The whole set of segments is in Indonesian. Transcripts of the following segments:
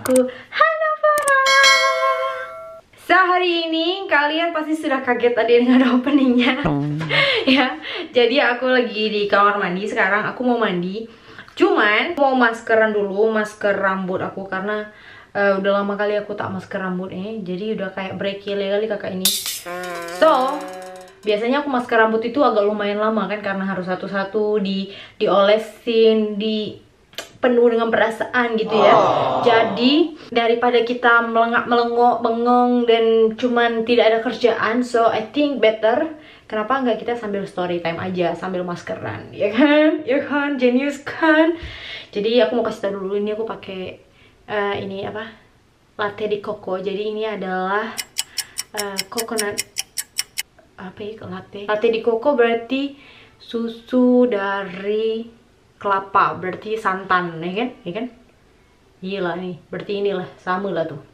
aku Hana Farah. Sehari ini kalian pasti sudah kaget tadi dengan openingnya. Ya, jadi aku lagi di kamar mandi sekarang. Aku mau mandi. Cuman mau maskeran dulu, masker rambut aku karena udah lama kali aku tak masker rambut ini. Jadi udah kayak brekile kali kakak ini. So, biasanya aku masker rambut itu agak lumayan lama kan karena harus satu-satu diolesin, penuh dengan perasaan gitu ya. Jadi daripada kita melengok bengong dan cuman tidak ada kerjaan, so I think better kenapa nggak kita sambil story time aja sambil maskeran, ya kan? Ya kan, genius kan? Jadi aku mau kasih tau dulu, ini aku pakai ini apa? Latte di Coco. Jadi ini adalah coconut apa ya, latte di Coco berarti susu dari kelapa, berarti santan, ya kan? Ya kan? Gila nih, berarti inilah sama lah tuh.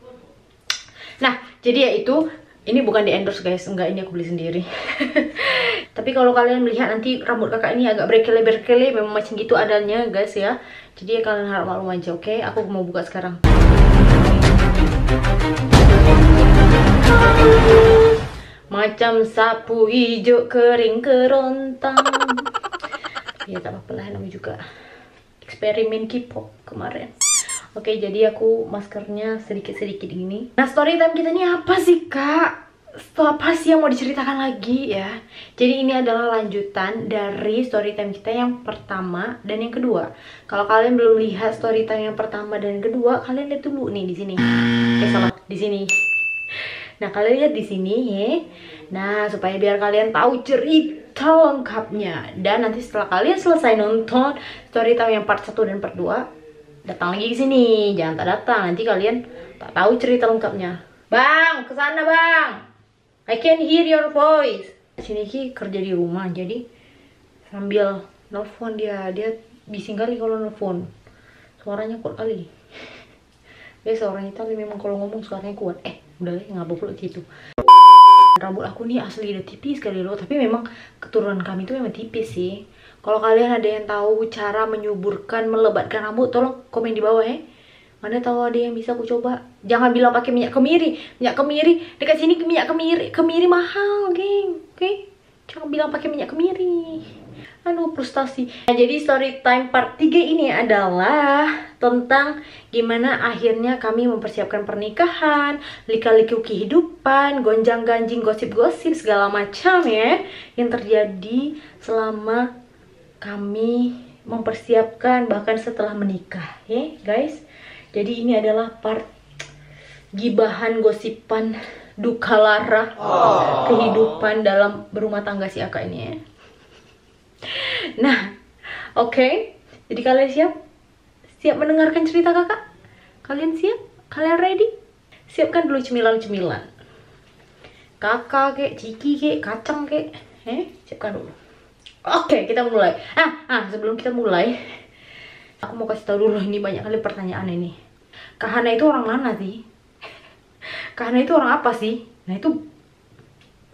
Nah, jadi ya itu, ini bukan di endorse guys, enggak, ini aku beli sendiri. Tapi kalau kalian melihat nanti rambut kakak ini agak berkele-berkele, memang macam gitu adanya guys ya. Jadi ya kalian harap maklum aja, oke? Aku mau buka sekarang. Macam sapu hijau kering kerontang. Ya tak apa-apa lah, namanya juga eksperimen K-pop kemarin. Oke, jadi aku maskernya sedikit-sedikit gini. Nah, story time kita ini apa sih kak? Apa sih yang mau diceritakan lagi ya? Jadi ini adalah lanjutan dari story time kita yang pertama dan yang kedua. Kalau kalian belum lihat story time yang pertama dan yang kedua, kalian lihat dulu nih di sini. Salah, di sini. Nah, kalian lihat di sini ya. Nah, supaya biar kalian tahu cerita lengkapnya. Dan nanti setelah kalian selesai nonton story time yang part 1 dan part 2, datang lagi ke sini. Jangan tak datang, nanti kalian tak tahu cerita lengkapnya. Bang, ke sana bang. I can hear your voice. Sini Ki kerja di rumah, jadi sambil nelfon dia bising kali kalau nelfon. Suaranya kuat kali. Guys, orang Itali memang kalau ngomong suaranya kuat. Udah lah, nggak perlu gitu. Rambut aku nih asli udah tipis kali loh, tapi memang keturunan kami itu memang tipis sih. Kalau kalian ada yang tahu cara menyuburkan, melebatkan rambut, tolong komen di bawah ya. Mana tahu ada yang bisa aku coba. Jangan bilang pakai minyak kemiri. Minyak kemiri dekat sini, minyak kemiri mahal, geng. Oke? Jangan bilang pakai minyak kemiri. Aduh, frustasi. Nah, jadi story time part 3 ini adalah tentang gimana akhirnya kami mempersiapkan pernikahan, lika-liku kehidupan, gonjang-ganjing, gosip-gosip segala macam ya yang terjadi selama kami mempersiapkan bahkan setelah menikah ya guys. Jadi ini adalah part gibahan, gosipan, duka lara kehidupan dalam berumah tangga si Aka ini ya. Nah, oke. Jadi kalian siap? Siap mendengarkan cerita kakak? Kalian siap? Kalian ready? Siapkan dulu cemilan-cemilan. Kakak kek, ciki kek, kacang kek. Siapkan dulu. Oke, kita mulai. Sebelum kita mulai, aku mau kasih tahu dulu, ini banyak kali pertanyaan ini. Kak Hana itu orang mana sih? Kak Hana itu orang apa sih? Nah, itu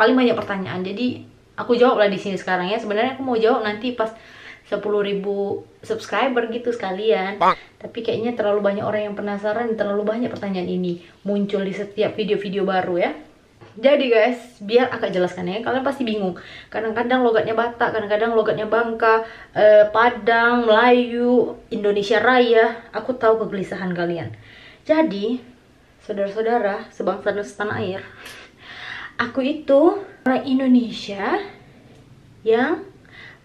paling banyak pertanyaan. Jadi aku jawab lah di sini sekarang ya. Sebenarnya aku mau jawab nanti pas 10.000 subscriber gitu sekalian. Tapi kayaknya terlalu banyak orang yang penasaran, terlalu banyak pertanyaan ini muncul di setiap video-video baru ya. Jadi guys, biar agak jelaskan ya, kalian pasti bingung. Kadang-kadang logatnya Batak, kadang-kadang logatnya Bangka, Padang, Melayu, Indonesia Raya. Aku tahu kegelisahan kalian. Jadi, saudara-saudara sebangsa dan setanah air, aku itu orang Indonesia yang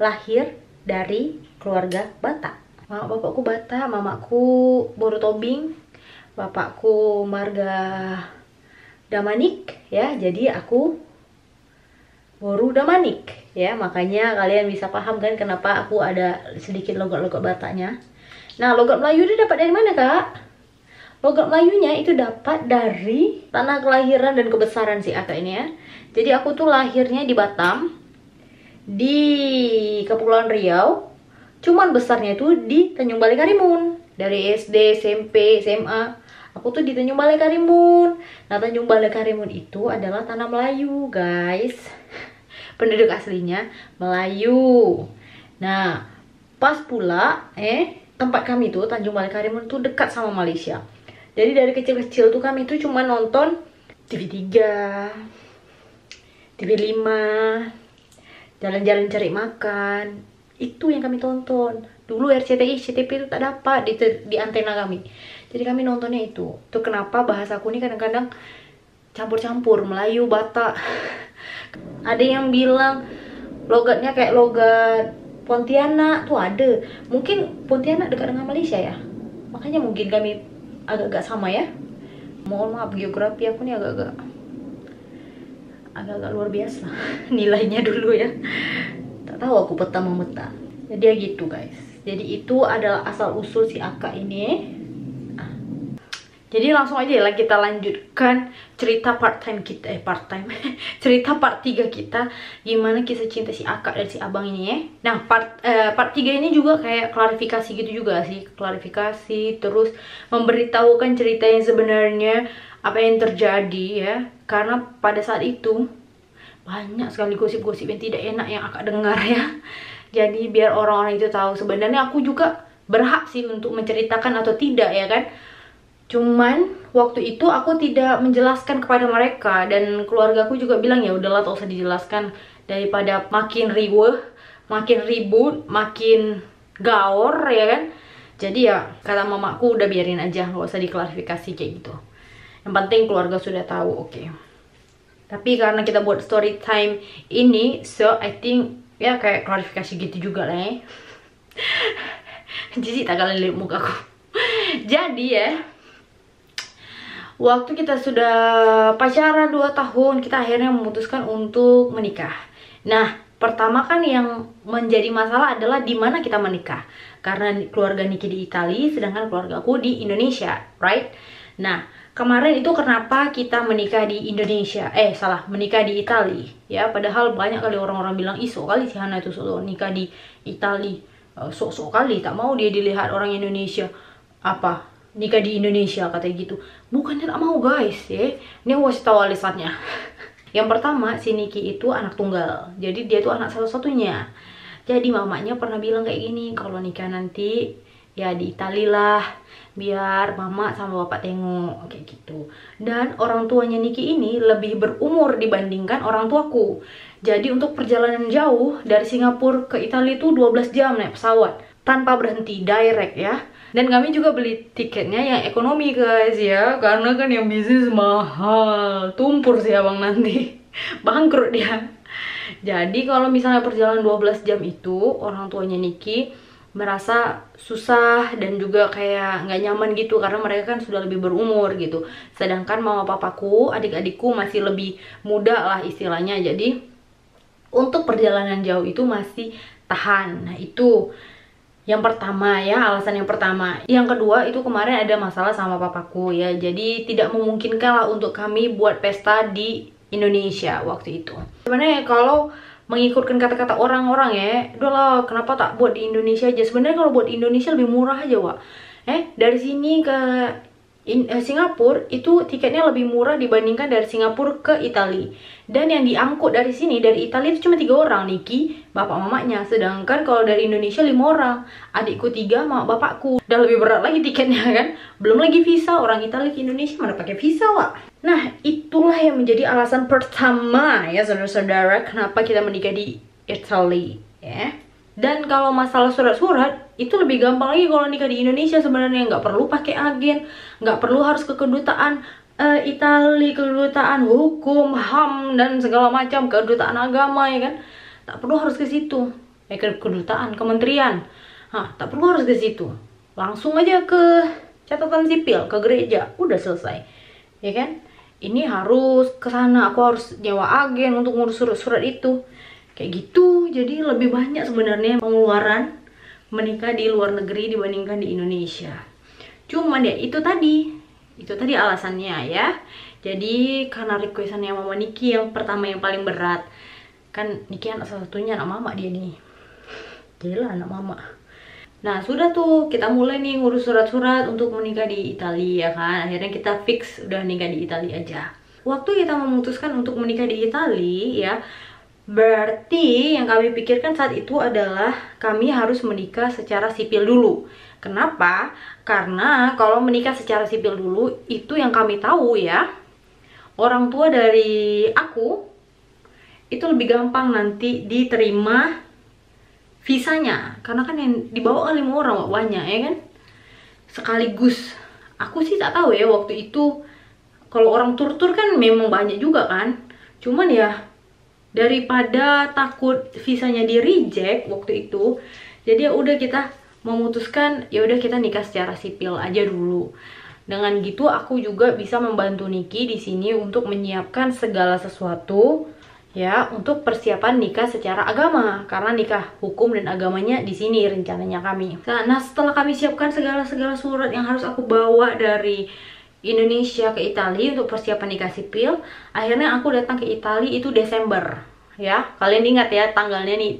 lahir dari keluarga Batak. Bapakku Batak, mamaku Boru Tobing, bapakku marga Damanik ya. Jadi aku Boru Damanik ya. Makanya kalian bisa paham kan kenapa aku ada sedikit logat-logat Bataknya. Nah, logat Melayu itu dapat dari mana kak? Logat Melayunya itu dapat dari tanah kelahiran dan kebesaran si Aka ini ya. Jadi aku tuh lahirnya di Batam, di Kepulauan Riau. Cuman besarnya itu di Tanjung Balai Karimun. Dari SD, SMP, SMA, aku tuh di Tanjung Balai Karimun. Nah, Tanjung Balai Karimun itu adalah tanah Melayu guys. Penduduk aslinya Melayu. Nah, pas pula tempat kami tuh Tanjung Balai Karimun tuh dekat sama Malaysia. Jadi dari kecil-kecil tuh kami tuh cuma nonton TV3, TV5, jalan-jalan cari makan. Itu yang kami tonton. Dulu RCTI, CTP itu tak dapat di antena kami. Jadi kami nontonnya itu. Tuh kenapa bahasaku ini kadang-kadang campur-campur Melayu, Batak. Ada yang bilang logatnya kayak logat Pontianak tuh ada. Mungkin Pontianak dekat dengan Malaysia ya. Makanya mungkin kami agak-agak sama ya. Mohon maaf, geografi aku nih agak-agak luar biasa nilainya dulu ya. Tak tahu aku peta memeta. Jadi ya gitu guys. Jadi itu adalah asal usul si Aka ini. Jadi langsung aja lah kita lanjutkan cerita part-time kita, cerita part 3 kita, gimana kisah cinta si Akak dan si abang ini ya. Nah part 3 ini juga kayak klarifikasi gitu juga sih, klarifikasi terus memberitahukan cerita yang sebenarnya apa yang terjadi ya. Karena pada saat itu banyak sekali gosip-gosip yang tidak enak yang Akak dengar ya. Jadi biar orang-orang itu tahu sebenarnya aku juga berhak sih untuk menceritakan atau tidak ya kan. Cuman waktu itu aku tidak menjelaskan kepada mereka dan keluarga aku juga bilang ya udahlah tak usah dijelaskan daripada makin riweh, makin ribut, makin gaor ya kan. Jadi ya kata mamaku udah biarin aja, nggak usah diklarifikasi kayak gitu. Yang penting keluarga sudah tahu, oke. Tapi karena kita buat story time ini, so I think ya kayak klarifikasi gitu juga lah ya. Jadi tak kalian lihat mukaku. Jadi ya, waktu kita sudah pacaran 2 tahun, kita akhirnya memutuskan untuk menikah. Nah, pertama kan yang menjadi masalah adalah di mana kita menikah. Karena keluarga Niki di Italia, sedangkan keluarga aku di Indonesia, right? Nah, kemarin itu kenapa kita menikah di Indonesia? Menikah di Italia. Ya, padahal banyak kali orang-orang bilang, ih sok kali si Hana itu sok nikah di Italia. Sok-sok kali, tak mau dia dilihat orang Indonesia. Apa? Nikah di Indonesia katanya gitu. Bukannya tak mau guys ya. Ini aku kasih tahu alasannya. Yang pertama, si Niki itu anak tunggal. Jadi dia itu anak satu-satunya. Jadi mamanya pernah bilang kayak gini, kalau nikah nanti ya di Italia lah, biar mama sama bapak tengok kayak gitu. Dan orang tuanya Niki ini lebih berumur dibandingkan orang tuaku. Jadi untuk perjalanan jauh dari Singapura ke Italia itu 12 jam naik pesawat tanpa berhenti, direct ya. Dan kami juga beli tiketnya yang ekonomi guys ya, karena kan yang bisnis mahal, tumpur sih abang nanti, bangkrut dia. Jadi kalau misalnya perjalanan 12 jam itu, orang tuanya Niki merasa susah dan juga kayak nggak nyaman gitu, karena mereka kan sudah lebih berumur gitu. Sedangkan mama papaku, adik-adikku masih lebih muda lah istilahnya, jadi untuk perjalanan jauh itu masih tahan. Nah itu yang pertama ya, alasan yang pertama. Yang kedua itu kemarin ada masalah sama papaku ya. Jadi tidak memungkinkan lah untuk kami buat pesta di Indonesia waktu itu. Sebenarnya kalau mengikutkan kata-kata orang-orang ya, udahlah kenapa tak buat di Indonesia aja. Sebenarnya kalau buat di Indonesia lebih murah aja Wak. Dari sini ke Singapura itu tiketnya lebih murah dibandingkan dari Singapura ke Italia. Dan yang diangkut dari sini, dari Italia itu cuma 3 orang, Niki, bapak mamanya. Sedangkan kalau dari Indonesia 5 orang, adikku 3, mama bapakku. Dan lebih berat lagi tiketnya kan. Belum lagi visa, orang Italia ke Indonesia mana pakai visa Wak. Nah itulah yang menjadi alasan pertama ya saudara-saudara, kenapa kita menikah di Italia ya. Dan kalau masalah surat-surat itu lebih gampang lagi kalau nikah di Indonesia sebenarnya. Nggak perlu pakai agen, nggak perlu harus ke kedutaan Italia, kedutaan hukum, HAM dan segala macam, kedutaan agama ya kan. Tak perlu harus ke situ. Kedutaan, kementerian. Tak perlu harus ke situ. Langsung aja ke catatan sipil, ke gereja, udah selesai. Ya kan? Ini harus ke sana, aku harus nyewa agen untuk ngurus surat-surat itu. Kayak gitu, jadi lebih banyak sebenarnya pengeluaran menikah di luar negeri dibandingkan di Indonesia. Cuman ya itu tadi alasannya ya. Jadi karena requestannya mama Niki yang pertama yang paling berat. Kan Niki anak satu-satunya, anak mama dia nih. Gila anak mama. Nah sudah tuh kita mulai nih ngurus surat-surat untuk menikah di Italia kan. Akhirnya kita fix udah nikah di Italia aja. Waktu kita memutuskan untuk menikah di Italia ya, berarti yang kami pikirkan saat itu adalah kami harus menikah secara sipil dulu. Kenapa? Karena kalau menikah secara sipil dulu, itu yang kami tahu ya, orang tua dari aku itu lebih gampang nanti diterima visanya, karena kan yang dibawa kan 5 orang banyak ya kan, sekaligus. Aku sih tak tahu ya waktu itu, kalau orang tur-tur kan memang banyak juga kan, cuman ya daripada takut visanya di reject waktu itu, jadi ya udah kita memutuskan ya udah kita nikah secara sipil aja dulu. Dengan gitu aku juga bisa membantu Niki di sini untuk menyiapkan segala sesuatu ya untuk persiapan nikah secara agama, karena nikah hukum dan agamanya di sini rencananya kami. Nah, setelah kami siapkan segala surat yang harus aku bawa dari Indonesia ke Italia untuk persiapan nikah sipil, akhirnya aku datang ke Italia itu Desember ya. Kalian ingat ya tanggalnya nih,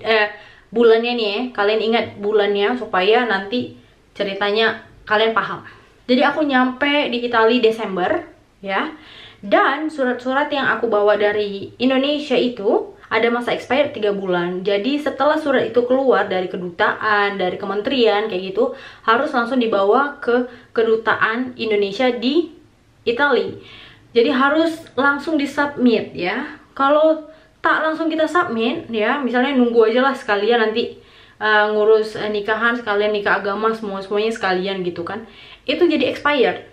bulannya nih ya, kalian ingat bulannya supaya nanti ceritanya kalian paham. Jadi aku nyampe di Italia Desember ya, dan surat-surat yang aku bawa dari Indonesia itu ada masa expired 3 bulan. Jadi setelah surat itu keluar dari kedutaan, dari kementerian kayak gitu, harus langsung dibawa ke kedutaan Indonesia di Italia. Jadi harus langsung disubmit ya. Kalau tak langsung kita submit ya, misalnya nunggu aja lah sekalian nanti ngurus nikahan sekalian, nikah agama semuanya sekalian gitu kan, itu jadi expired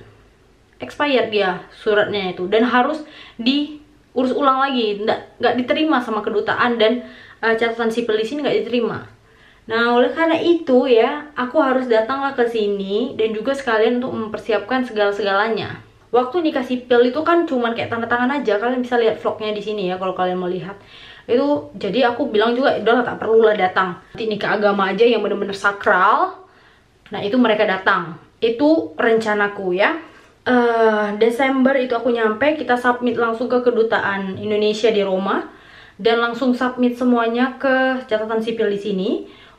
dia suratnya itu, dan harus diurus ulang lagi, nggak diterima sama kedutaan, dan catatan sipil di sini nggak diterima. Nah, oleh karena itu ya, aku harus datanglah ke sini dan juga sekalian untuk mempersiapkan segala-segalanya. Waktu nikah sipil itu kan cuman kayak tanda tangan aja, kalian bisa lihat vlognya di sini ya kalau kalian mau lihat. Itu jadi aku bilang juga udahlah tak perlulah datang. Nanti nikah agama aja yang bener-bener sakral. Nah, itu mereka datang. Itu rencanaku ya. Desember itu aku nyampe, kita submit langsung ke kedutaan Indonesia di Roma dan langsung submit semuanya ke catatan sipil di sini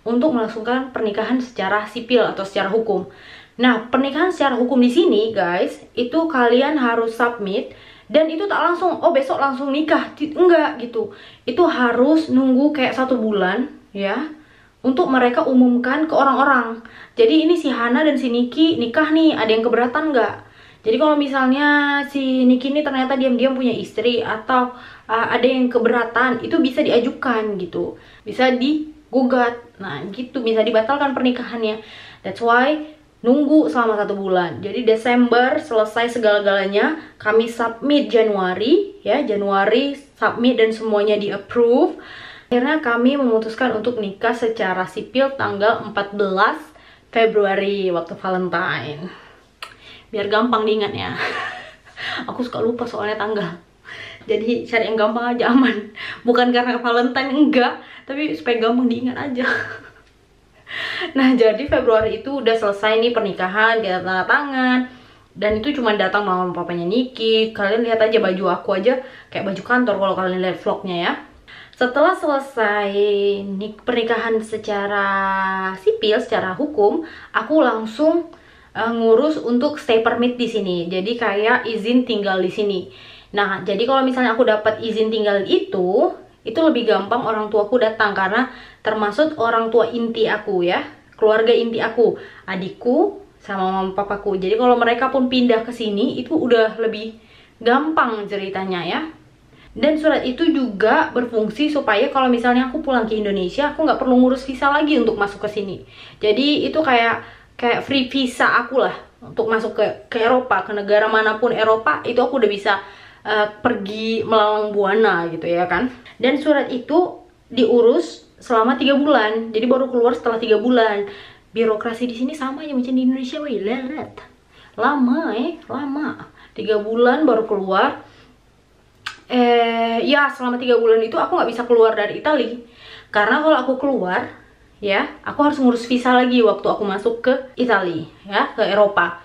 untuk melangsungkan pernikahan secara sipil atau secara hukum. Nah, pernikahan secara hukum di sini, guys, itu kalian harus submit, dan itu tak langsung, oh besok langsung nikah, enggak gitu. Itu harus nunggu kayak 1 bulan, ya, untuk mereka umumkan ke orang-orang. Jadi ini si Hana dan si Niki nikah nih, ada yang keberatan nggak? Jadi kalau misalnya si Niki ini ternyata diam-diam punya istri atau ada yang keberatan, itu bisa diajukan gitu, bisa digugat. Nah gitu, bisa dibatalkan pernikahannya. That's why nunggu selama 1 bulan. Jadi Desember selesai segala-galanya, kami submit Januari ya, Januari submit dan semuanya di approve. Akhirnya kami memutuskan untuk nikah secara sipil tanggal 14 Februari waktu Valentine. Biar gampang diingatnya. Aku suka lupa soalnya tanggal. Jadi cari yang gampang aja, aman. Bukan karena Valentine, enggak, tapi supaya gampang diingat aja. Nah, jadi Februari itu udah selesai nih pernikahan, kita tanda tangan. Dan itu cuma datang mama papanya Niki. Kalian lihat aja baju aku aja kayak baju kantor kalau kalian lihat vlognya ya. Setelah selesai pernikahan secara sipil, secara hukum, aku langsung ngurus untuk stay permit di sini. Jadi kayak izin tinggal di sini. Nah, jadi kalau misalnya aku dapat izin tinggal itu lebih gampang orang tuaku datang, karena termasuk orang tua inti aku ya, keluarga inti aku, adikku sama mama papaku. Jadi kalau mereka pun pindah ke sini itu udah lebih gampang ceritanya ya. Dan surat itu juga berfungsi supaya kalau misalnya aku pulang ke Indonesia, aku nggak perlu ngurus visa lagi untuk masuk ke sini. Jadi itu kayak free visa aku lah untuk masuk ke Eropa, ke negara manapun Eropa, itu aku udah bisa pergi melalang buana gitu ya kan. Dan surat itu diurus selama 3 bulan, jadi baru keluar setelah 3 bulan. Birokrasi di sini sama aja macam di Indonesia, wih, lama lama. 3 bulan baru keluar. Ya selama 3 bulan itu aku nggak bisa keluar dari Italia, karena kalau aku keluar ya, aku harus ngurus visa lagi waktu aku masuk ke Italia ya, ke Eropa.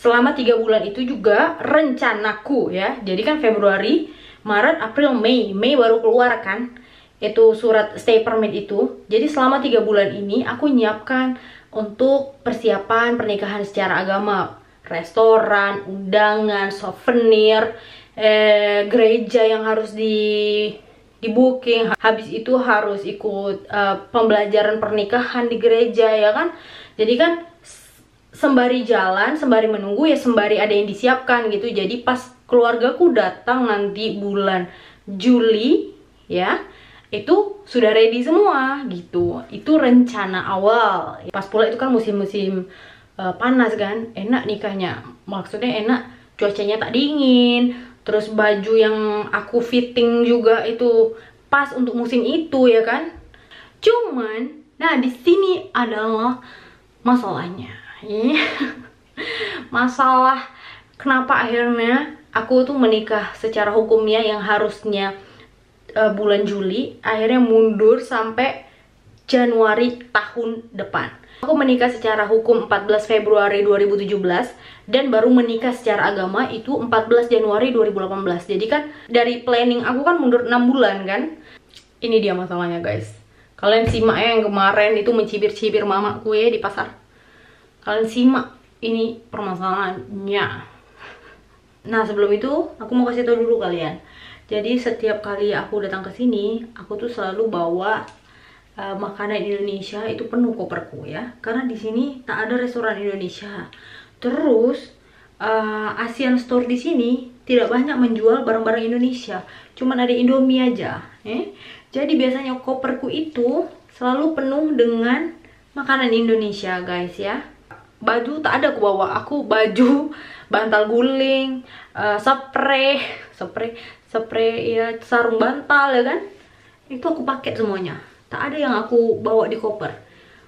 Selama 3 bulan itu juga rencanaku ya, jadi kan Februari, Maret, April, Mei baru keluar kan itu surat stay permit itu. Jadi selama 3 bulan ini aku nyiapkan untuk persiapan pernikahan secara agama, restoran, undangan, souvenir, gereja yang harus di booking, habis itu harus ikut pembelajaran pernikahan di gereja ya kan. Jadi kan sembari jalan, sembari menunggu ya sembari ada yang disiapkan gitu. Jadi pas keluargaku datang nanti bulan Juli ya, itu sudah ready semua gitu. Itu rencana awal. Pas pula itu kan musim-musim panas kan, enak nikahnya. Maksudnya enak, cuacanya tak dingin. Terus baju yang aku fitting juga itu pas untuk musim itu ya kan. Cuman, nah di sini adalah masalahnya. Masalah kenapa akhirnya aku tuh menikah secara hukumnya yang harusnya bulan Juli, akhirnya mundur sampai Januari tahun depan. Aku menikah secara hukum 14 Februari 2017 dan baru menikah secara agama itu 14 Januari 2018. Jadi kan dari planning aku kan mundur 6 bulan kan. Ini dia masalahnya guys. Kalian simak ya yang kemarin itu mencibir-cibir mamaku ya di pasar. Kalian simak ini permasalahannya. Nah sebelum itu aku mau kasih tau dulu kalian. Jadi setiap kali aku datang ke sini, aku tuh selalu bawa makanan Indonesia, itu penuh koperku ya. Karena di sini tak ada restoran Indonesia. Terus Asian Store di sini tidak banyak menjual barang-barang Indonesia. Cuman ada Indomie aja. Jadi biasanya koperku itu selalu penuh dengan makanan Indonesia guys ya. Baju tak ada aku bawa, aku baju, bantal guling, spray ya, sarung bantal ya kan. Itu aku pakai semuanya. Tak ada yang aku bawa di koper.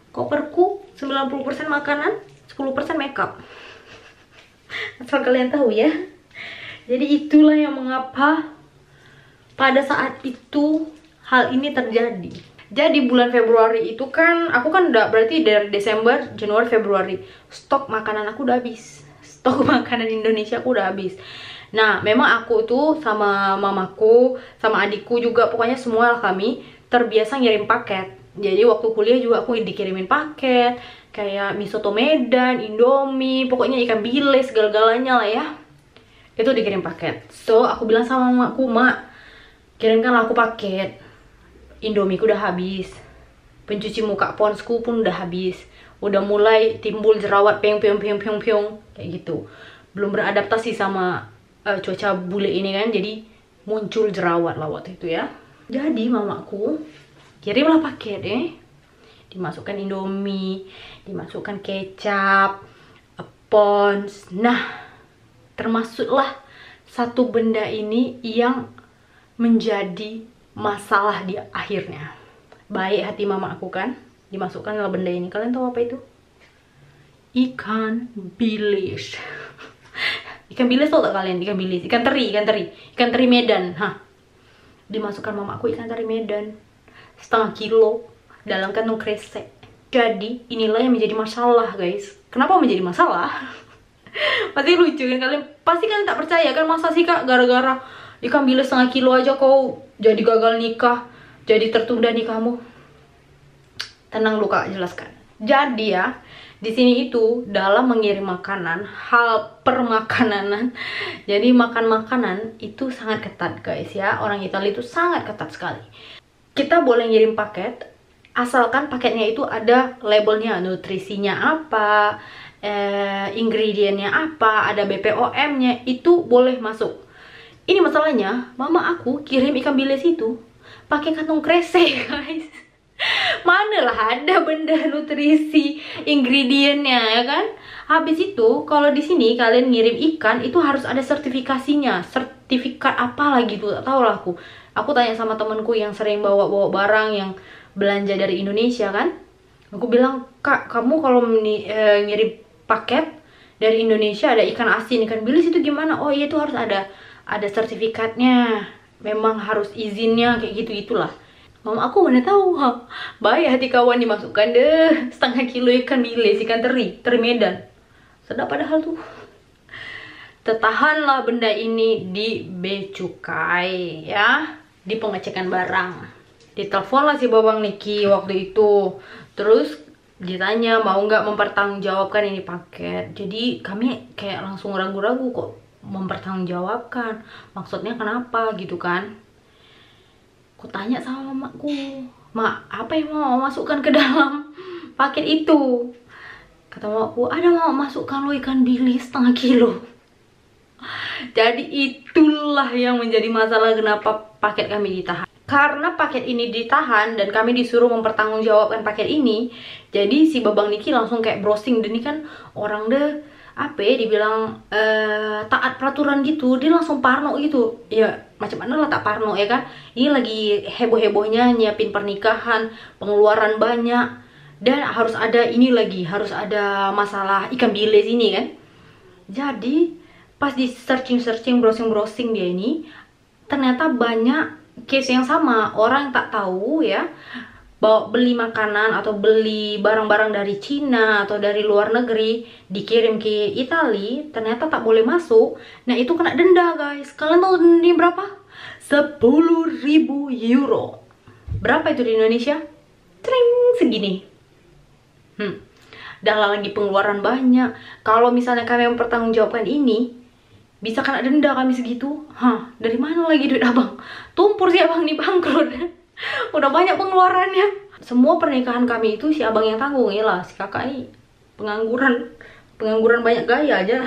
Koperku 90% makanan, 10% makeup. Asal kalian tahu ya. Jadi itulah yang mengapa pada saat itu hal ini terjadi. Jadi bulan Februari itu kan, aku kan udah berarti dari Desember, Januari, Februari stok makanan aku udah habis. Stok makanan Indonesia aku udah habis. Nah memang aku tuh sama mamaku, sama adikku juga, pokoknya semua kami terbiasa ngirim paket. Jadi waktu kuliah juga aku dikirimin paket kayak mie soto Medan, Indomie, pokoknya ikan bilis, segala-galanya lah ya. Itu dikirim paket. So aku bilang sama mamaku, "Mak, kirimkanlah aku paket. Indomie ku udah habis, pencuci muka ponsku pun udah habis, udah mulai timbul jerawat piong kayak gitu. Belum beradaptasi sama cuaca bule ini kan, jadi muncul jerawat lah waktu itu ya." Jadi mamaku kirimlah paket dimasukkan Indomie, dimasukkan kecap, pons. Nah termasuklah satu benda ini yang menjadi masalah di akhirnya. Baik hati mama aku kan, dimasukkan dalam benda ini. Kalian tahu apa itu? Ikan bilis. Ikan bilis tau tak kalian? Ikan bilis, ikan teri Medan. Dimasukkan mama aku ikan teri Medan setengah kilo dalam kantong kresek. Jadi inilah yang menjadi masalah guys. Kenapa menjadi masalah? Pasti lucu kan kalian? Pasti kalian tak percaya kan, masa sih kak gara-gara ikan bilis setengah kilo aja kau jadi gagal nikah, jadi tertunda nikahmu? Tenang lu kak, jelaskan. Jadi ya, di sini itu dalam mengirim makanan, hal permakananan. Jadi makan makanan itu sangat ketat guys ya. Orang Italia itu sangat ketat sekali. Kita boleh ngirim paket asalkan paketnya itu ada labelnya, nutrisinya apa, ingredientnya apa, ada BPOM-nya, itu boleh masuk. Ini masalahnya, mama aku kirim ikan bilis itu pakai kantong kresek guys. Mana lah ada benda nutrisi ingredientnya ya kan. Habis itu kalau di sini kalian ngirim ikan itu harus ada sertifikasinya. Sertifikat apa lagi tuh tak tahu lah aku. Aku tanya sama temanku yang sering bawa barang yang belanja dari Indonesia kan. Aku bilang, "Kak, kamu kalau ngirim paket dari Indonesia ada ikan asin, ikan bilis itu gimana?" "Oh iya, itu harus ada sertifikatnya, memang harus izinnya," kayak gitu-gitulah. Mama aku mana tahu. Baik hati kawan, dimasukkan deh setengah kilo ikan bilis, ikan teri Medan. Sedap padahal tuh. Tertahanlah benda ini di bea cukai ya, di pengecekan barang. Ditelepon lah si Babang Niki waktu itu. Terus ditanya mau nggak mempertanggungjawabkan ini paket. Jadi kami kayak langsung ragu-ragu, kok mempertanggungjawabkan, maksudnya kenapa gitu kan. Aku tanya sama mamaku, "Mak, apa yang mau masukkan ke dalam paket itu?" Kata mamaku, ada mama masukkan lo ikan bilis 1/2 kilo. Jadi itulah yang menjadi masalah kenapa paket kami ditahan. Karena paket ini ditahan dan kami disuruh mempertanggungjawabkan paket ini, jadi si Babang Niki langsung kayak browsing. Dan ini kan orang deh apa ya, dibilang taat peraturan gitu, dia langsung parno gitu. Ya macam mana lah tak parno ya kan. Ini lagi heboh-hebohnya nyiapin pernikahan, pengeluaran banyak, dan harus ada ini lagi, harus ada masalah ikan bilis ini kan. Jadi pas di searching browsing dia ini, ternyata banyak case yang sama. Orang yang tak tahu ya, bawa beli makanan atau beli barang-barang dari Cina atau dari luar negeri dikirim ke Italia, ternyata tak boleh masuk. Nah itu kena denda guys. Kalian tahu denda berapa? 10.000 euro. Berapa itu di Indonesia? Tring, segini. Dah lagi pengeluaran banyak. Kalau misalnya kami mempertanggungjawabkan ini, bisa kena denda kami segitu. Dari mana lagi duit abang? Tumpur si abang nih, bangkrut. Udah banyak pengeluarannya. Semua pernikahan kami itu si abang yang tanggung. Yalah, si kakak ini pengangguran banyak gaya aja.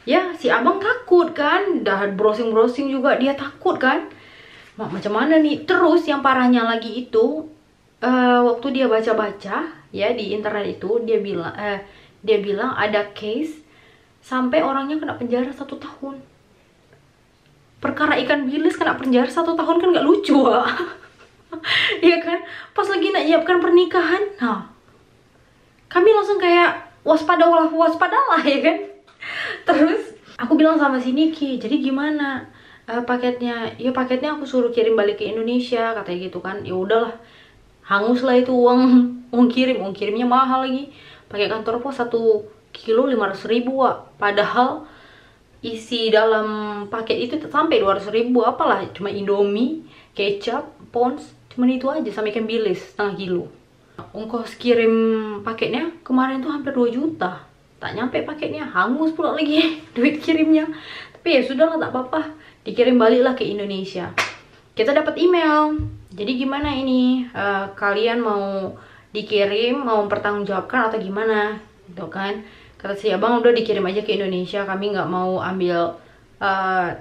Ya, si abang takut kan. Dah browsing juga dia takut kan. Macam mana nih? Terus yang parahnya lagi itu, waktu dia baca-baca ya di internet itu, dia bilang ada case sampai orangnya kena penjara 1 tahun. Perkara ikan bilis kena penjara 1 tahun kan gak lucu, iya kan? Pas lagi nak nyiapkan pernikahan, kami langsung kayak waspadalah ya kan. Terus aku bilang sama si Niki, jadi gimana paketnya? Ya paketnya aku suruh kirim balik ke Indonesia, katanya gitu kan. Ya udahlah, hangus lah itu uang kirimnya mahal lagi. Pakai kantor pos 1 kilo 500.000, padahal isi dalam paket itu sampai 200.000, apalah cuma Indomie, kecap, pons, cuma itu aja, sama ikan bilis 1/2 kilo. Ongkos kirim paketnya kemarin tuh hampir 2 juta. Tak nyampe paketnya, hangus pula lagi duit kirimnya. Tapi ya sudahlah, tak apa-apa, dikirim baliklah ke Indonesia. Kita dapat email, jadi gimana ini, kalian mau dikirim, mau mempertanggungjawabkan atau gimana gitu kan. Kata si abang, udah dikirim aja ke Indonesia, kami nggak mau ambil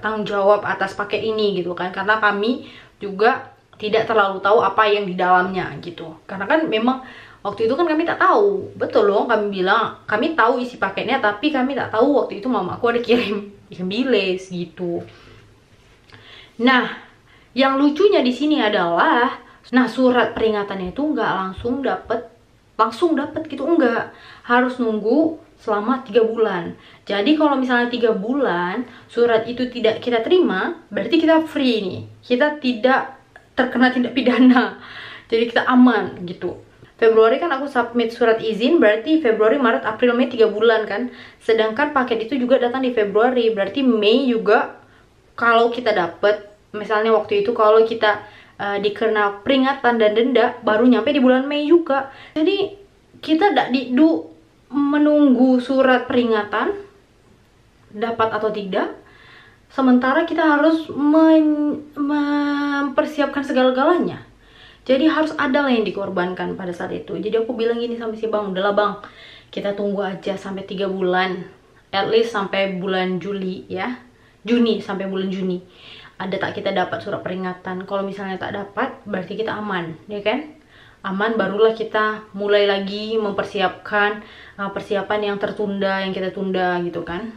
tanggung jawab atas paket ini gitu kan, karena kami juga tidak terlalu tahu apa yang di dalamnya gitu. Karena kan memang waktu itu kan kami tak tahu, betul loh, kami bilang kami tahu isi paketnya, tapi kami tak tahu waktu itu mamaku ada kirim ikan bilis gitu. Nah, yang lucunya di sini adalah, nah surat peringatannya itu nggak langsung dapat gitu, enggak, harus nunggu selama 3 bulan. Jadi kalau misalnya 3 bulan surat itu tidak kita terima, berarti kita free nih, kita tidak terkena tindak pidana, jadi kita aman gitu. Februari kan aku submit surat izin, berarti Februari, Maret, April, Mei 3 bulan kan. Sedangkan paket itu juga datang di Februari, berarti Mei juga kalau kita dapat, misalnya waktu itu kalau kita dikena peringatan dan denda, baru nyampe di bulan Mei juga. Jadi kita tidak menunggu surat peringatan dapat atau tidak, sementara kita harus mempersiapkan segala-galanya. Jadi harus ada lah yang dikorbankan pada saat itu. Jadi aku bilang gini sama si bang, udahlah bang, kita tunggu aja sampai 3 bulan, at least sampai bulan Juli ya, Juni, sampai bulan Juni ada tak kita dapat surat peringatan. Kalau misalnya tak dapat, berarti kita aman, ya kan? Aman, barulah kita mulai lagi mempersiapkan persiapan yang tertunda, yang kita tunda gitu kan.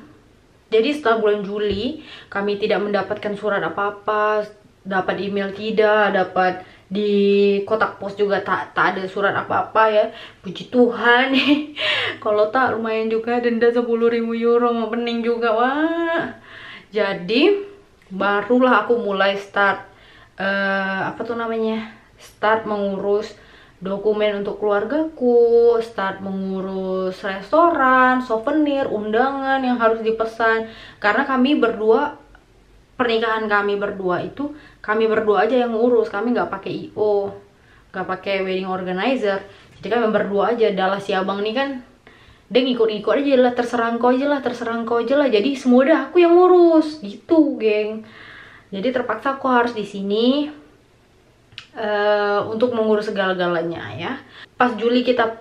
Jadi setelah bulan Juli kami tidak mendapatkan surat apa-apa, dapat email tidak, dapat di kotak pos juga tak ada surat apa-apa ya. Puji Tuhan. Kalau tak lumayan juga, denda 10.000 euro, mau pening juga, wah. Jadi barulah aku mulai start start mengurus dokumen untuk keluargaku, start mengurus restoran, souvenir, undangan yang harus dipesan. Karena kami berdua, pernikahan kami berdua itu, kami berdua aja yang ngurus, kami nggak pakai IO, nggak pakai wedding organizer. Jadi kami berdua aja. Dalah si abang nih kan, dia ngikut-ngikut aja lah, terserah engkau aja lah. Jadi semua dah aku yang ngurus gitu, geng. Jadi terpaksa aku harus di sini untuk mengurus segala-galanya ya. Pas Juli kita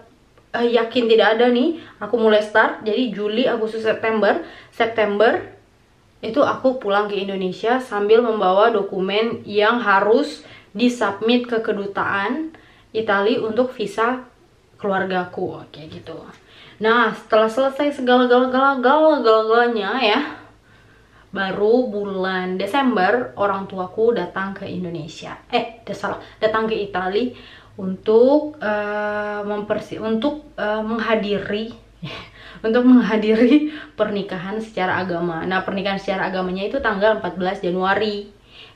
yakin tidak ada nih, aku mulai start. Jadi Juli, Agustus, September itu aku pulang ke Indonesia sambil membawa dokumen yang harus disubmit ke kedutaan Italia untuk visa keluargaku, kayak gitu. Nah, setelah selesai segala-galanya ya, baru bulan Desember orang tuaku datang ke Indonesia. Datang ke Italia untuk menghadiri untuk menghadiri pernikahan secara agama. Nah, pernikahan secara agamanya itu tanggal 14 Januari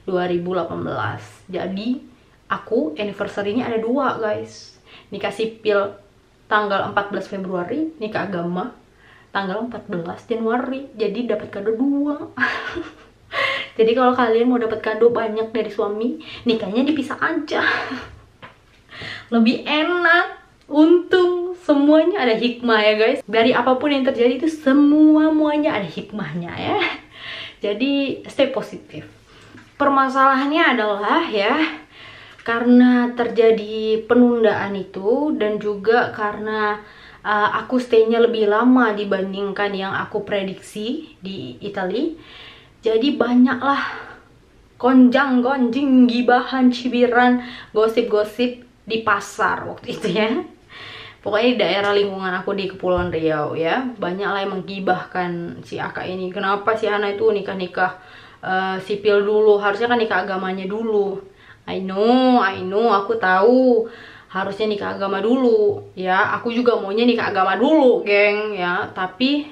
2018. Jadi, aku anniversary-nya ada 2, guys. Nikah sipil tanggal 14 Februari, nikah agama tanggal 14 Januari. Jadi dapat kado 2. Jadi kalau kalian mau dapat kado banyak dari suami, nikahnya dipisah aja. Lebih enak. Untung semuanya ada hikmah ya, guys. Dari apapun yang terjadi itu semuanya ada hikmahnya ya. Jadi stay positif. Permasalahannya adalah ya, karena terjadi penundaan itu dan juga karena aku stay-nya lebih lama dibandingkan yang aku prediksi di Italia. Jadi banyaklah gonjang-gonjing, gibahan, cibiran, gosip-gosip di pasar waktu itu ya. Pokoknya di daerah lingkungan aku di Kepulauan Riau ya, banyak lah yang menggibahkan si Aka ini. Kenapa si Hana itu nikah sipil dulu, harusnya kan nikah agamanya dulu. I know, aku tahu harusnya nikah agama dulu ya. Aku juga maunya nikah agama dulu, geng ya. Tapi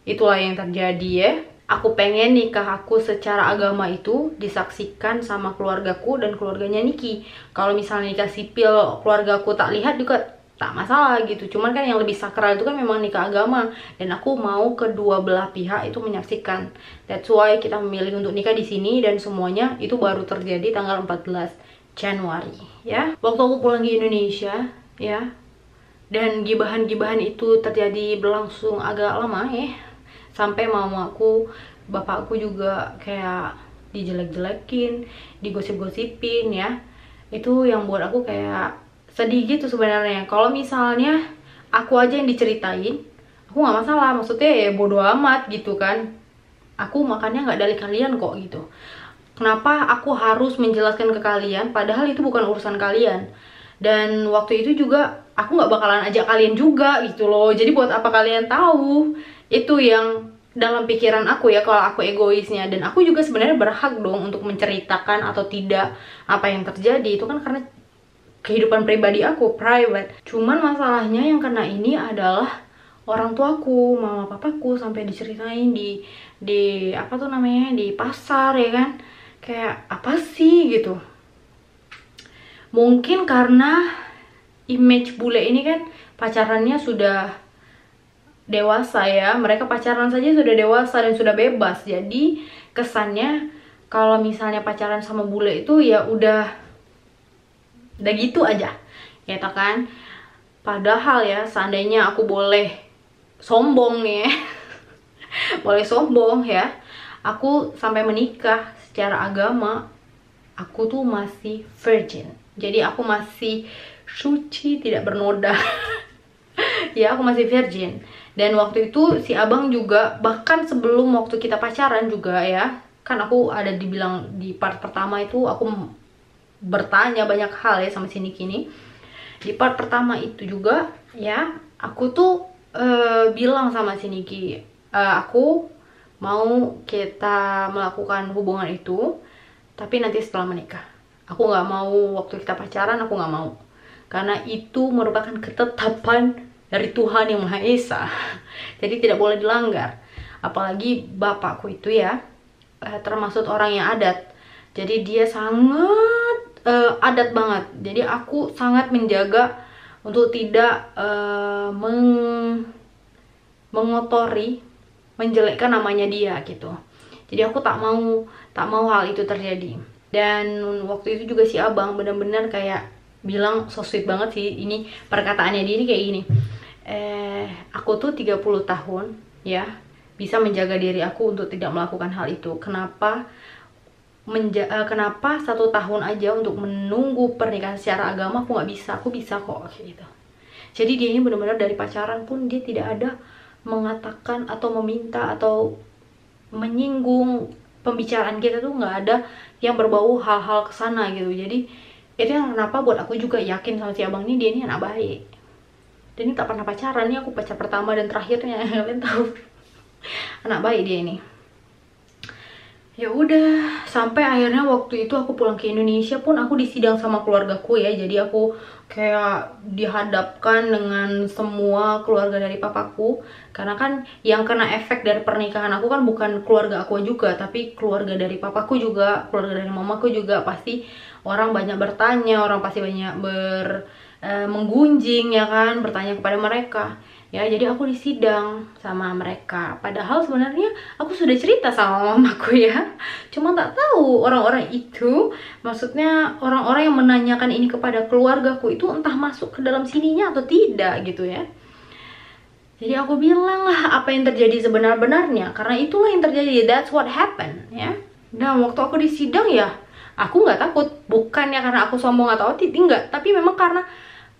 itulah yang terjadi ya. Aku pengen nikah aku secara agama itu disaksikan sama keluargaku dan keluarganya Niki. Kalau misalnya nikah sipil keluargaku tak lihat juga tak masalah gitu. Cuman kan yang lebih sakral itu kan memang nikah agama, dan aku mau kedua belah pihak itu menyaksikan. That's why kita memilih untuk nikah di sini, dan semuanya itu baru terjadi tanggal 14 Januari ya. Waktu aku pulang ke Indonesia ya, dan gibahan-gibahan itu terjadi berlangsung agak lama ya. Sampai mamaku, bapakku juga kayak dijelek-jelekin, digosip-gosipin ya. Itu yang buat aku kayak sedih gitu sebenarnya. Kalau misalnya aku aja yang diceritain, aku nggak masalah, maksudnya ya bodo amat gitu kan. Aku makannya nggak dari kalian kok gitu. Kenapa aku harus menjelaskan ke kalian padahal itu bukan urusan kalian. Dan waktu itu juga aku nggak bakalan ajak kalian juga gitu loh. Jadi buat apa kalian tahu? Itu yang dalam pikiran aku ya, kalau aku egoisnya. Dan aku juga sebenarnya berhak dong untuk menceritakan atau tidak apa yang terjadi. Itu kan karena kehidupan pribadi aku, private. Cuman masalahnya yang kena ini adalah orang tuaku, mama papaku, sampai diceritain di apa tuh namanya, di pasar ya kan. Kayak apa sih gitu. Mungkin karena image bule ini kan pacarannya sudah dewasa ya. Mereka pacaran saja sudah dewasa dan sudah bebas. Jadi kesannya kalau misalnya pacaran sama bule itu ya udah gitu aja ya kan. Padahal ya, seandainya aku boleh sombong nih ya, boleh sombong ya, aku sampai menikah secara agama aku tuh masih virgin. Jadi aku masih suci, tidak bernoda. Ya, aku masih virgin. Dan waktu itu si abang juga, bahkan sebelum waktu kita pacaran juga ya, kan aku ada dibilang di part pertama itu aku bertanya banyak hal ya sama si Niki ini. Di part pertama itu juga ya, aku tuh bilang sama si Niki, aku mau kita melakukan hubungan itu tapi nanti setelah menikah. Aku nggak mau waktu kita pacaran, aku nggak mau, karena itu merupakan ketetapan dari Tuhan Yang Maha Esa. Jadi tidak boleh dilanggar. Apalagi bapakku itu ya termasuk orang yang adat. Jadi dia sangat adat banget. Jadi aku sangat menjaga untuk tidak mengotori, menjelekkan namanya dia gitu. Jadi aku tak mau hal itu terjadi. Dan waktu itu juga si abang benar-benar kayak bilang, so sweet banget sih ini perkataannya dia ini kayak gini. Aku tuh 30 tahun ya bisa menjaga diri aku untuk tidak melakukan hal itu. Kenapa 1 tahun aja untuk menunggu pernikahan secara agama aku nggak bisa? Aku bisa kok gitu. Jadi dia ini benar-benar dari pacaran pun dia tidak ada mengatakan atau meminta atau menyinggung pembicaraan kita tuh, nggak ada yang berbau hal-hal kesana gitu. Jadi itu yang kenapa buat aku juga yakin sama si abang ini, dia ini anak baik. Dan ini tak pernah pacaran, ini aku pacar pertama dan terakhirnya, kalian tahu. Anak baik dia ini. Ya udah, sampai akhirnya waktu itu aku pulang ke Indonesia pun aku disidang sama keluargaku ya. Jadi aku kayak dihadapkan dengan semua keluarga dari papaku. Karena kan yang kena efek dari pernikahan aku kan bukan keluarga aku juga, tapi keluarga dari papaku juga, keluarga dari mamaku juga. Pasti orang banyak bertanya, orang pasti banyak menggunjing ya kan, bertanya kepada mereka. Ya, jadi aku disidang sama mereka. Padahal sebenarnya aku sudah cerita sama mamaku ya. Cuma tak tahu orang-orang itu, maksudnya orang-orang yang menanyakan ini kepada keluargaku itu entah masuk ke dalam sininya atau tidak gitu ya. Jadi aku bilang lah apa yang terjadi sebenar-benarnya, karena itulah yang terjadi. That's what happened ya. Dan waktu aku disidang ya, aku nggak takut. Bukannya karena aku sombong atau tidak, tapi memang karena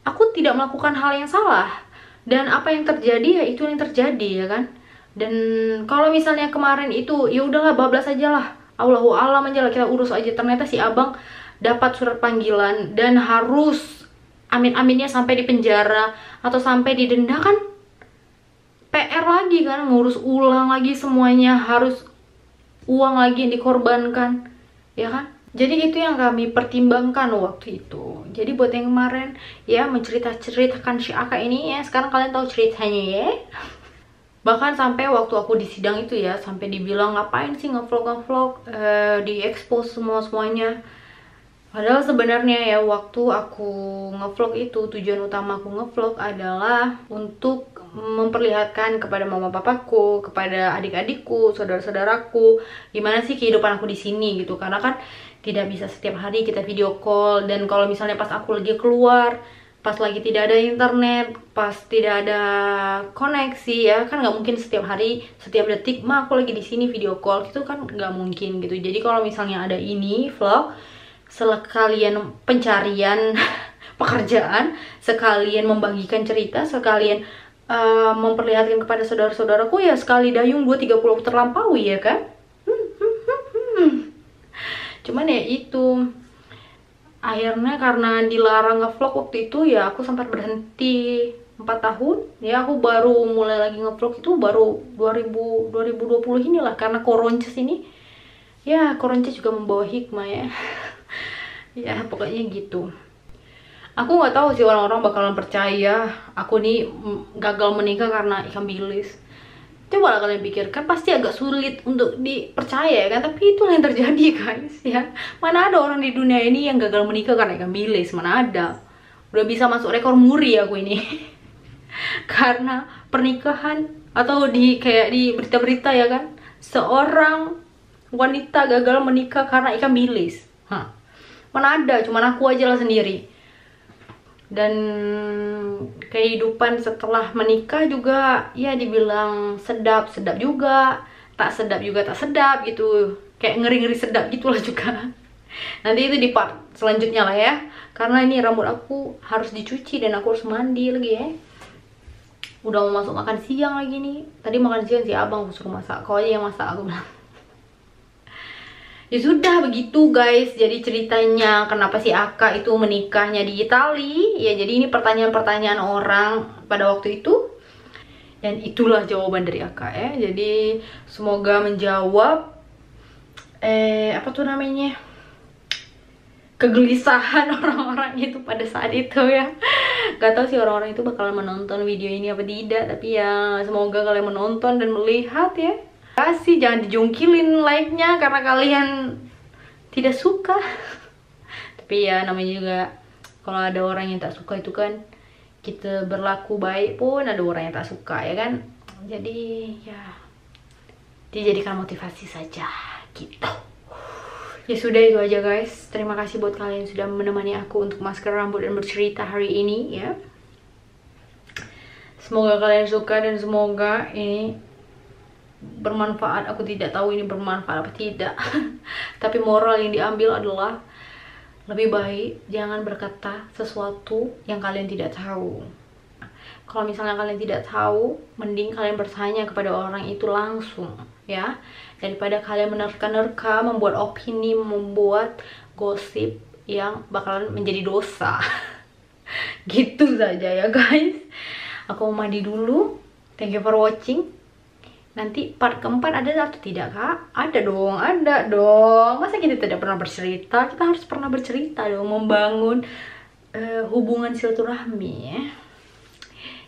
aku tidak melakukan hal yang salah. Dan apa yang terjadi ya itu yang terjadi ya kan. Dan kalau misalnya kemarin itu ya udahlah, bablas aja lah, Allahu alam aja lah, kita urus aja. Ternyata si abang dapat surat panggilan dan harus amin-aminnya sampai di penjara atau sampai didenda, kan PR lagi kan, ngurus ulang lagi semuanya, harus uang lagi yang dikorbankan ya kan. Jadi itu yang kami pertimbangkan waktu itu. Jadi buat yang kemarin ya menceritakan si Aka ini ya, sekarang kalian tahu ceritanya ya. Bahkan sampai waktu aku di sidang itu ya, sampai dibilang ngapain sih ngevlog, di expose semuanya. Padahal sebenarnya ya waktu aku ngevlog itu, tujuan utama aku ngevlog adalah untuk memperlihatkan kepada mama papaku, kepada adik-adikku, saudara-saudaraku, gimana sih kehidupan aku di sini gitu. Karena kan tidak bisa setiap hari kita video call, dan kalau misalnya pas aku lagi keluar, pas lagi tidak ada internet, pas tidak ada koneksi ya kan, nggak mungkin setiap hari, setiap detik mah aku lagi di sini video call gitu kan, nggak mungkin gitu. Jadi kalau misalnya ada ini vlog, sekalian pencarian pekerjaan, sekalian membagikan cerita, sekalian memperlihatkan kepada saudara-saudaraku ya, sekali dayung 2-30 terlampaui ya kan. Cuman ya itu, akhirnya karena dilarang ngevlog waktu itu ya aku sempat berhenti 4 tahun ya. Aku baru mulai lagi ngevlog itu baru 2020 inilah, karena Koronces ini ya. Koronces juga membawa hikmah ya. Ya pokoknya gitu. Aku nggak tahu sih orang-orang bakalan percaya aku nih gagal menikah karena ikan bilis. Coba lah kalian pikirkan, pasti agak sulit untuk dipercaya kan, tapi itu yang terjadi guys ya. Mana ada orang di dunia ini yang gagal menikah karena ikan bilis, mana ada. Udah bisa masuk rekor muri aku ini. Karena pernikahan atau kayak di berita-berita ya kan, seorang wanita gagal menikah karena ikan bilis. Mana ada, cuman aku aja lah sendiri. Dan kehidupan setelah menikah juga ya dibilang sedap juga, tak sedap juga tak sedap gitu, kayak ngeri-ngeri sedap gitulah juga. Nanti itu di part selanjutnya lah ya, karena ini rambut aku harus dicuci dan aku harus mandi lagi ya. Udah mau masuk makan siang lagi nih. Tadi makan siang si abang aku suruh masak, kau aja yang masak aku bilang. Ya sudah begitu guys, jadi ceritanya kenapa si Aka itu menikahnya di Itali. Ya jadi ini pertanyaan-pertanyaan orang pada waktu itu, dan itulah jawaban dari Aka ya. Jadi semoga menjawab apa tuh namanya, kegelisahan orang-orang itu pada saat itu ya. Gak tau sih orang-orang itu bakalan menonton video ini apa tidak, tapi ya semoga kalian menonton dan melihat ya. Kasih, jangan dijungkilin like-nya karena kalian tidak suka. Tapi ya namanya juga kalau ada orang yang tak suka itu kan, kita berlaku baik pun ada orang yang tak suka ya kan. Jadi ya dijadikan motivasi saja gitu. Ya sudah, itu aja guys. Terima kasih buat kalian yang sudah menemani aku untuk masker rambut dan bercerita hari ini ya. Semoga kalian suka dan semoga ini bermanfaat. Aku tidak tahu ini bermanfaat apa tidak. Tapi moral yang diambil adalah lebih baik jangan berkata sesuatu yang kalian tidak tahu. kalau misalnya kalian tidak tahu, mending kalian bertanya kepada orang itu langsung ya, daripada kalian menerka-nerka, membuat opini, membuat gosip yang bakalan menjadi dosa. Gitu saja ya guys. Aku mau mandi dulu. Thank you for watching. Nanti part keempat ada atau tidak kak? Ada dong, ada dong. Masa kita tidak pernah bercerita? Kita harus pernah bercerita dong, membangun hubungan silaturahmi ya.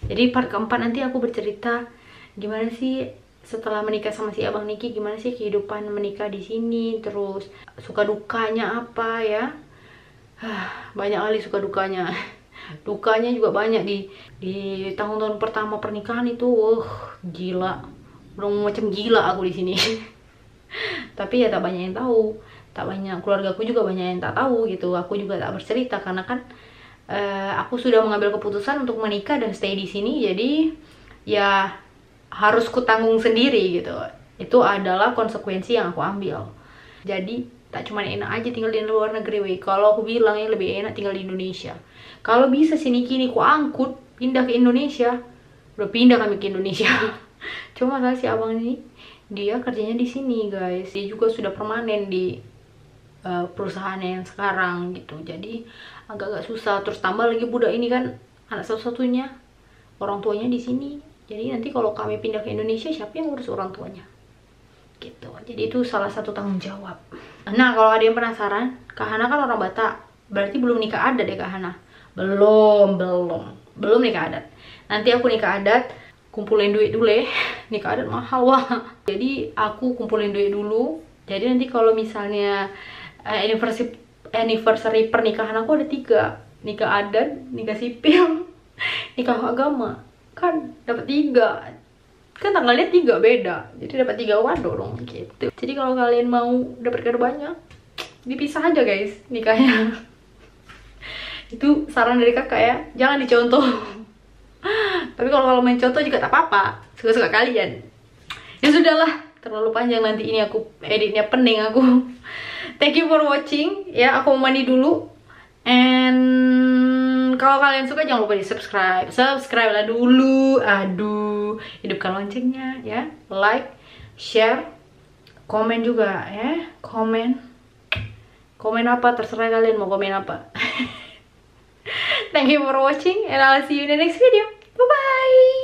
Jadi part keempat nanti aku bercerita gimana sih setelah menikah sama si Abang Niki, gimana sih kehidupan menikah di sini, terus suka dukanya apa ya. Banyak kali suka dukanya. Dukanya juga banyak di tahun-tahun pertama pernikahan itu. Gila. Belum macam gila aku di sini. Tapi ya tak banyak yang tahu. Tak banyak, keluarga aku juga banyak yang tak tahu gitu. Aku juga tak bercerita karena kan aku sudah mengambil keputusan untuk menikah dan stay di sini, jadi ya harus kutanggung sendiri gitu. Itu adalah konsekuensi yang aku ambil. Jadi tak cuma enak aja tinggal di luar negeri, wey. Kalau aku bilang ya lebih enak tinggal di Indonesia. Kalau bisa sini kini ku angkut pindah ke Indonesia, udah pindah kami ke Indonesia. Cuma masalah si abang ini, dia kerjanya di sini guys. Dia juga sudah permanen di perusahaannya yang sekarang gitu, jadi agak-agak susah. Terus tambah lagi budak ini kan anak satu-satunya, orang tuanya di sini. Jadi nanti kalau kami pindah ke Indonesia, siapa yang ngurus orang tuanya gitu. Jadi itu salah satu tanggung jawab. Nah kalau ada yang penasaran, Kak Hana kan orang Batak, berarti belum nikah adat ya Kak Hana? Belum nikah adat. Nanti aku nikah adat, kumpulin duit dulu ya. Nikah adat mahal wah. Jadi aku kumpulin duit dulu. Jadi nanti kalau misalnya anniversary pernikahan aku ada 3, nikah adat, nikah sipil, nikah agama, kan dapat 3, kan tanggalnya 3 beda, jadi dapat 3 kado dong gitu. Jadi kalau kalian mau dapat kado banyak, dipisah aja guys nikahnya. Itu saran dari kakak ya, jangan dicontoh. Tapi kalau main contoh juga tak apa-apa, suka-suka kalian. Ya sudahlah, terlalu panjang nanti ini aku editnya, pening aku. Thank you for watching ya, aku mau mandi dulu. And kalau kalian suka jangan lupa di subscribe lah dulu. Aduh, hidupkan loncengnya ya, like, share, komen juga ya. Komen apa, terserah kalian mau komen apa. Thank you for watching and I'll see you in the next video. Bye bye.